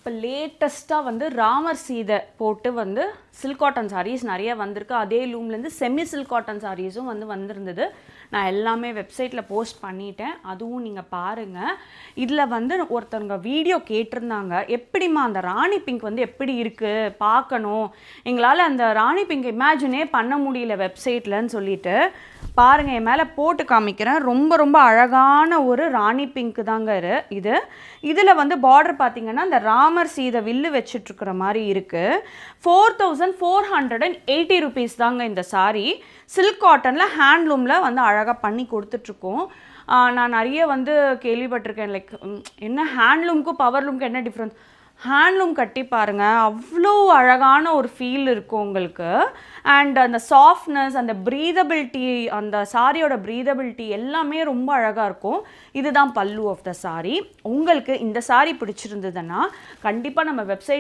இப்போ லேட்டஸ்ட்டாக வந்து ராமர் சீதை போட்டு வந்து சில்க் காட்டன் சாரீஸ் நிறைய வந்திருக்கு. அதே லூம்லேருந்து செமி சில்க் காட்டன் சாரீஸும் வந்து வந்திருந்தது. நான் எல்லாமே வெப்சைட்டில் போஸ்ட் பண்ணிட்டேன், அதுவும் நீங்கள் பாருங்கள். இதில் வந்து ஒருத்தவங்க வீடியோ கேட்டிருந்தாங்க, எப்படிம்மா அந்த ராணி பிங்க் வந்து எப்படி இருக்குது பார்க்கணும், எங்களால் அந்த ராணி பிங்க் இமேஜினே பண்ண முடியல வெப்சைட்லன்னு சொல்லிட்டு. பாருங்கள், என் மேலே போட்டு காமிக்கிறேன். ரொம்ப ரொம்ப அழகான ஒரு ராணி பிங்க் தாங்க இது. இதில் வந்து பார்டர் பார்த்தீங்கன்னா இந்த ராமர் சீதை வில்லு வச்சுட்ருக்கிற மாதிரி இருக்குது. 4480 rupees தாங்க இந்த சாரீ. சில்க் காட்டனில் ஹேண்ட்லூமில் வந்து அழகாக பண்ணி கொடுத்துட்ருக்கோம். நான் நிறைய வந்து கேள்விப்பட்டிருக்கேன், லைக் என்ன ஹேண்ட்லூமுக்கும் பவர்லூமுக்கும் என்ன டிஃப்ரென்ஸ். ஹேண்ட்லூம் கட்டி பாருங்கள், அவ்வளோ அழகான ஒரு ஃபீல் இருக்கும் உங்களுக்கு. அண்ட் அந்த சாஃப்ட்னஸ், அந்த ப்ரீதபிலிட்டி, அந்த சாரியோட ப்ரீதபிலிட்டி எல்லாமே ரொம்ப அழகாக இருக்கும். இதுதான் பல்லு ஆஃப் த சாரீ. உங்களுக்கு இந்த சாரீ பிடிச்சிருந்ததுன்னா கண்டிப்பாக நம்ம வெப்சைட்